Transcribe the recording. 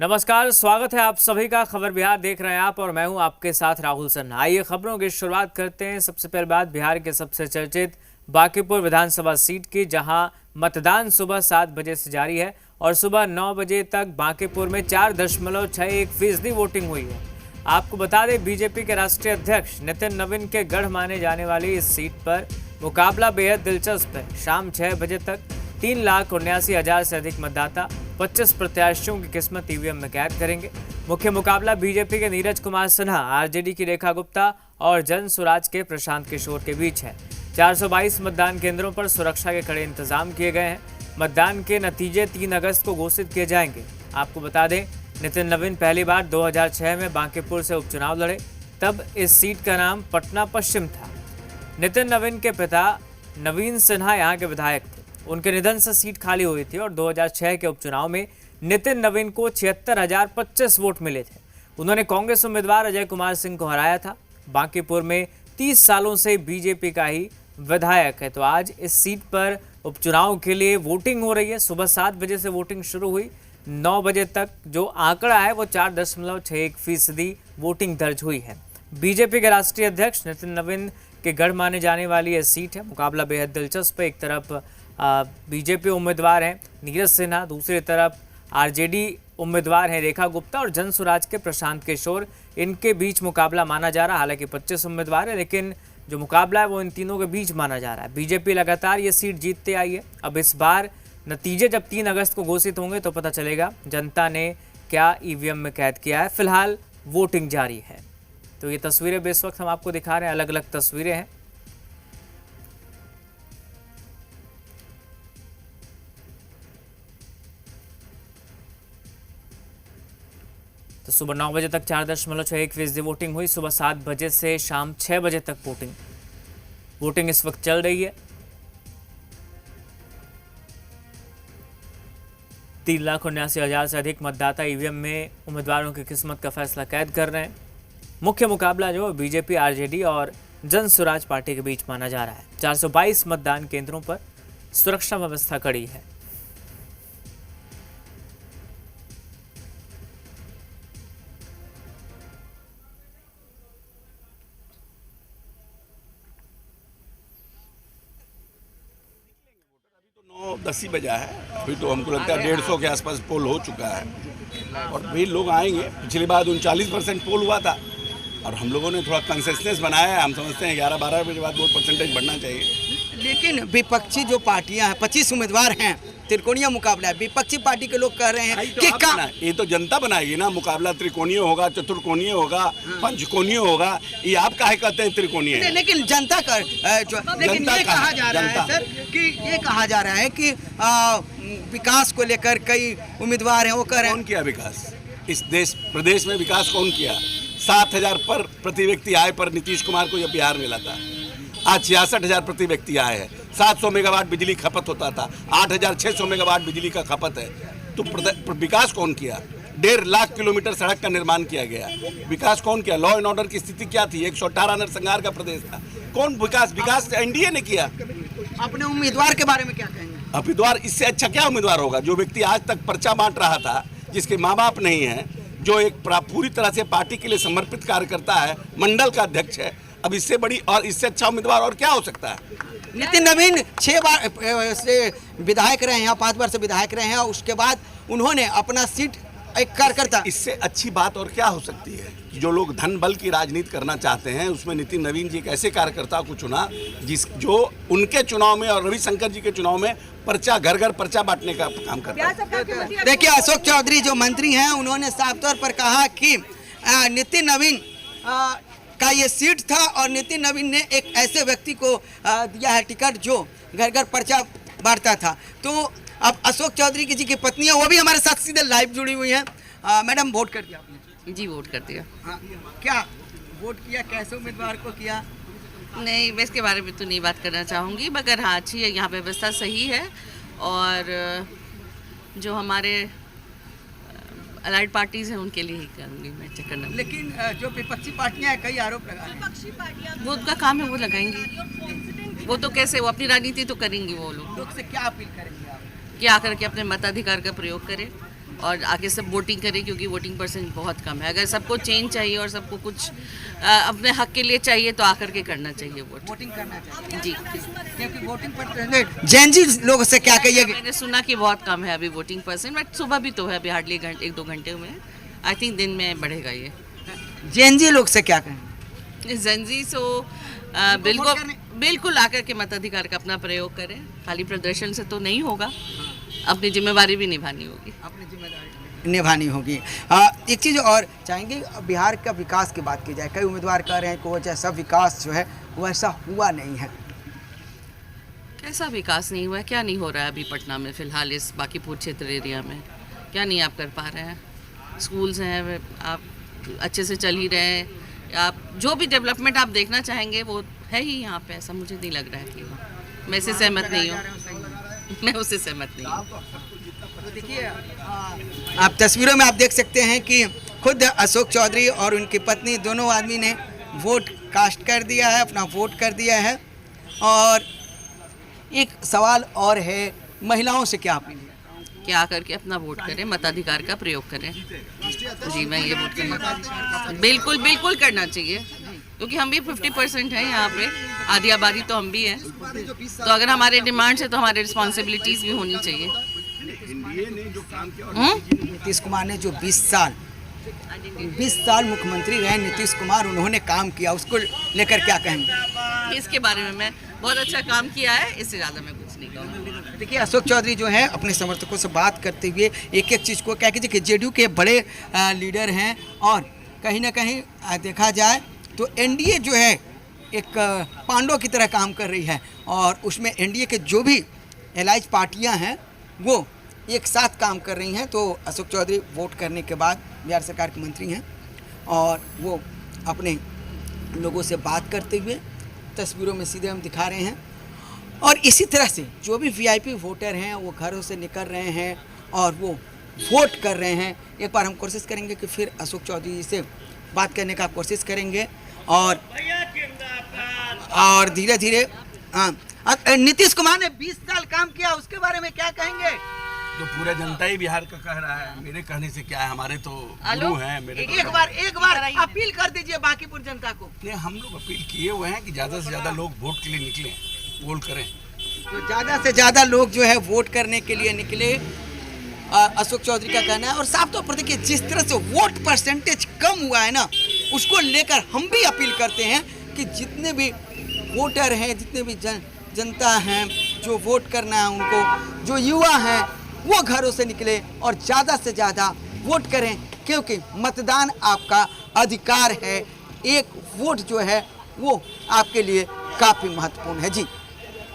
नमस्कार, स्वागत है आप सभी का। खबर बिहार देख रहे हैं आप और मैं हूं आपके साथ राहुल सन्हा। आइए खबरों की शुरुआत करते हैं। सबसे पहले बात बिहार के सबसे चर्चित बांकीपुर विधानसभा सीट की, जहां मतदान सुबह 7 बजे से जारी है और सुबह 9 बजे तक बांकीपुर में 4.61% वोटिंग हुई है। आपको बता दें, बीजेपी के राष्ट्रीय अध्यक्ष नितिन नवीन के गढ़ माने जाने वाली इस सीट पर मुकाबला बेहद दिलचस्प है। शाम 6 बजे तक 3,79,000 से अधिक मतदाता 25 प्रत्याशियों की किस्मत ईवीएम में कैद करेंगे। मुख्य मुकाबला बीजेपी के नीरज कुमार सिन्हा, आरजेडी की रेखा गुप्ता और जन स्वराज के प्रशांत किशोर के बीच है। 422 मतदान केंद्रों पर सुरक्षा के कड़े इंतजाम किए गए हैं। मतदान के नतीजे 3 अगस्त को घोषित किए जाएंगे। आपको बता दें, नितिन नवीन पहली बार 2006 में बांकीपुर से उपचुनाव लड़े, तब इस सीट का नाम पटना पश्चिम था। नितिन नवीन के पिता नवीन सिन्हा यहाँ के विधायक थे। उनके निधन से सीट खाली हुई थी और 2006 के उपचुनाव में नितिन नवीन को 76,025 वोट मिले थे। उन्होंने कांग्रेस उम्मीदवार अजय कुमार सिंह को हराया था। बांकीपुर में 30 सालों से बीजेपी का ही विधायक है। तो आज इस सीट पर उपचुनाव के लिए वोटिंग हो रही है। सुबह 7 बजे से वोटिंग शुरू हुई। 9 बजे तक जो आंकड़ा है वो 4.61% वोटिंग दर्ज हुई है। बीजेपी के राष्ट्रीय अध्यक्ष नितिन नवीन के गढ़ माने जाने वाली यह सीट है। मुकाबला बेहद दिलचस्प है। एक तरफ बीजेपी उम्मीदवार हैं नीरज सिन्हा, दूसरी तरफ आरजेडी उम्मीदवार हैं रेखा गुप्ता और जन स्वराज के प्रशांत किशोर। इनके बीच मुकाबला माना जा रहा है। हालांकि 25 उम्मीदवार है, लेकिन जो मुकाबला है वो इन तीनों के बीच माना जा रहा है। बीजेपी लगातार ये सीट जीतते आई है। अब इस बार नतीजे जब 3 अगस्त को घोषित होंगे तो पता चलेगा जनता ने क्या ईवीएम में कैद किया है। फिलहाल वोटिंग जारी है। तो ये तस्वीरें इस वक्त हम आपको दिखा रहे हैं, अलग अलग तस्वीरें हैं। तो सुबह 9 बजे तक 4.61% वोटिंग हुई। सुबह 7 बजे से शाम 6 बजे तक वोटिंग इस वक्त चल रही है। 3,79,000 से अधिक मतदाता ईवीएम में उम्मीदवारों की किस्मत का फैसला कैद कर रहे हैं। मुख्य मुकाबला जो बीजेपी, आरजेडी और जन स्वराज पार्टी के बीच माना जा रहा है। 422 मतदान केंद्रों पर सुरक्षा व्यवस्था कड़ी है। तो 10 ही बजा है। अभी तो हमको लगता है 150 के आसपास पोल हो चुका है और भी लोग आएंगे। पिछली बार 39% पोल हुआ था और हम लोगों ने थोड़ा कंसेशनस बनाया है। हम समझते हैं 11-12 बजे बाद वोट परसेंटेज बढ़ना चाहिए। लेकिन विपक्षी जो पार्टियां हैं, 25 उम्मीदवार हैं, त्रिकोणीय मुकाबला है। विपक्षी पार्टी के लोग कह रहे हैं कि ये तो जनता बनाएगी ना। मुकाबला त्रिकोणीय होगा, चतुर्कोणीय होगा, पंचकोणीय होगा। ये आप काहे कहते हैं त्रिकोणीय? लेकिन जनता का लेकिन ये कहा जा रहा है सर कि ये कहा जा रहा है कि विकास को लेकर कई उम्मीदवार हैं, वो कह रहे हैं। कौन किया विकास? इस देश प्रदेश में विकास कौन किया? 7,000 पर प्रति व्यक्ति आय पर नीतीश कुमार को जब बिहार मिला था, आज 66,000 प्रति व्यक्ति आए हैं। 700 मेगावाट बिजली खपत होता था, 8,600 मेगावाट बिजली का खपत है। तो विकास कौन किया? 1.5 लाख किलोमीटर सड़क का निर्माण किया गया। विकास कौन किया? लॉ एंड ऑर्डर की स्थिति क्या थी? 118 नरसंहार का प्रदेश था। कौन विकास एनडीए ने किया। अपने उम्मीदवार के बारे में क्या कहेंगे? उम्मीदवार इससे अच्छा क्या उम्मीदवार होगा? जो व्यक्ति आज तक पर्चा बांट रहा था, जिसके माँ बाप नहीं है, जो एक पूरी तरह से पार्टी के लिए समर्पित कार्य करता है, मंडल का अध्यक्ष है। अब इससे बड़ी और इससे अच्छा उम्मीदवार और क्या हो सकता है? नितिन नवीन 6 बार से विधायक रहे हैं, 5 बार से विधायक रहे हैं और उसके बाद उन्होंने अपना सीट एक कार्यकर्ता। इससे अच्छी बात और क्या हो सकती है? जो लोग धन बल की राजनीति करना चाहते हैं, उसमें नितिन नवीन जी एक ऐसे कार्यकर्ता को चुना जो उनके चुनाव में और रविशंकर जी के चुनाव में पर्चा घर घर पर्चा बांटने का काम करता है। देखिए, अशोक चौधरी जो मंत्री हैं, उन्होंने साफ तौर पर कहा कि नितिन नवीन का ये सीट था और नितिन नवीन ने एक ऐसे व्यक्ति को दिया है टिकट जो घर घर पर्चा बांटता था। तो अब अशोक चौधरी की जी की पत्नी है, वो भी हमारे साथ सीधे लाइव जुड़ी हुई है। मैडम, वोट कर दिया आपने? जी, वोट कर दिया। हाँ, क्या वोट किया? कैसे उम्मीदवार को किया? नहीं, मैं इसके बारे में तो नहीं बात करना चाहूँगी, मगर हाँ, अच्छी है, यहाँ व्यवस्था सही है। और जो हमारे अलाइड पार्टीज हैं उनके लिए ही करूँगी मैं चक्कर न। लेकिन जो विपक्षी पार्टियां हैं, कई आरोप लगा रही हैं। वो उनका काम है, वो लगाएंगी। वो तो कैसे, वो अपनी राजनीति तो करेंगी। वो लोग से क्या अपील करेंगे आप? कि आकर के अपने मताधिकार का प्रयोग करें और आगे सब वोटिंग करें, क्योंकि वोटिंग परसेंट बहुत कम है। अगर सबको चेंज चाहिए और सबको कुछ अपने हक के लिए चाहिए तो आकर के करना चाहिए वोट। वोटिंग करना चाहिए जी, क्योंकि वोटिंग परसेंटेज जैन जी लोगों से क्या कहिएगा? मैंने सुना कि बहुत कम है अभी वोटिंग परसेंट, बट सुबह भी तो है, अभी हार्डली 1-2 घंटे हुए हैं। आई थिंक दिन में बढ़ेगा ये। जैन जी लोग से क्या कहें? जंजी सो बिल्कुल आकर के मताधिकार का अपना प्रयोग करें। खाली प्रदर्शन से तो नहीं होगा, अपनी जिम्मेवारी भी निभानी होगी। अपनी जिम्मेदारी निभानी होगी। एक चीज़ और चाहेंगे, बिहार का विकास की बात की जाए, कई उम्मीदवार कह रहे हैं कि वो जैसा विकास जो है वैसा हुआ नहीं है। कैसा विकास नहीं हुआ है? क्या नहीं हो रहा है अभी पटना में फिलहाल, इस बांकीपुर क्षेत्र एरिया में क्या नहीं आप कर पा रहे हैं? स्कूल्स हैं, आप अच्छे से चल ही रहे हैं। आप जो भी डेवलपमेंट आप देखना चाहेंगे वो है ही यहाँ पे, ऐसा मुझे नहीं लग रहा है कि मैं इससे सहमत नहीं हूँ। मैं उससे सहमत नहीं हूँ। तो देखिए, आप तस्वीरों में आप देख सकते हैं कि खुद अशोक चौधरी और उनकी पत्नी दोनों आदमी ने वोट कास्ट कर दिया है, अपना वोट कर दिया है। और एक सवाल और है, महिलाओं से क्या अपील है? क्या आकर के अपना वोट करें, मताधिकार का प्रयोग करें। जी, मैं ये वोट करना बिल्कुल करना चाहिए, क्योंकि हम भी 50% हैं यहाँ पे, आधी आबादी तो हम भी हैं। तो अगर हमारे डिमांड्स है तो हमारे रिस्पॉन्सिबिलिटीज़ भी होनी चाहिए। नीतीश कुमार ने जो 20 साल मुख्यमंत्री रहे नीतीश कुमार, उन्होंने काम किया, उसको लेकर क्या कहेंगे? इसके बारे में मैं बहुत अच्छा काम किया है, इससे ज़्यादा मैं कुछ नहीं कहूँगा। देखिए, अशोक चौधरी जो है अपने समर्थकों से बात करते हुए एक एक चीज़ को क्या कीजिए कि जेडीयू के बड़े लीडर हैं, और कहीं ना कहीं देखा जाए तो एनडीए जो है एक पांडव की तरह काम कर रही है, और उसमें एनडीए के जो भी एलाइज पार्टियां हैं वो एक साथ काम कर रही हैं। तो अशोक चौधरी वोट करने के बाद बिहार सरकार के मंत्री हैं, और वो अपने लोगों से बात करते हुए तस्वीरों में सीधे हम दिखा रहे हैं। और इसी तरह से जो भी वीआईपी वोटर हैं वो घरों से निकल रहे हैं और वो वोट कर रहे हैं। एक बार हम कोशिश करेंगे कि फिर अशोक चौधरी जी से बात करने का कोशिश करेंगे, और धीरे धीरे नीतीश कुमार ने 20 साल काम किया, उसके बारे में क्या कहेंगे? जो पूरा जनता ही बिहार का कह रहा है, मेरे कहने से क्या है, हमारे तो गुरु हैं। मेरे एक बार अपील कर दीजिए बांकीपुर जनता को। नहीं, हम लोग अपील किए हुए हैं कि ज़्यादा से ज़्यादा लोग वोट के लिए निकलें, वोट करें। तो ज़्यादा से ज़्यादा लोग जो है वोट करने के लिए निकले, अशोक चौधरी का कहना है। और साफ तौर पर देखिए, जिस तरह से वोट परसेंटेज कम हुआ है ना, उसको लेकर हम भी अपील करते हैं कि जितने भी वोटर हैं, जितने भी जनता हैं जो वोट करना है उनको, जो युवा हैं वो घरों से निकले और ज़्यादा से ज़्यादा वोट करें, क्योंकि मतदान आपका अधिकार है। एक वोट जो है वो आपके लिए काफ़ी महत्वपूर्ण है। जी।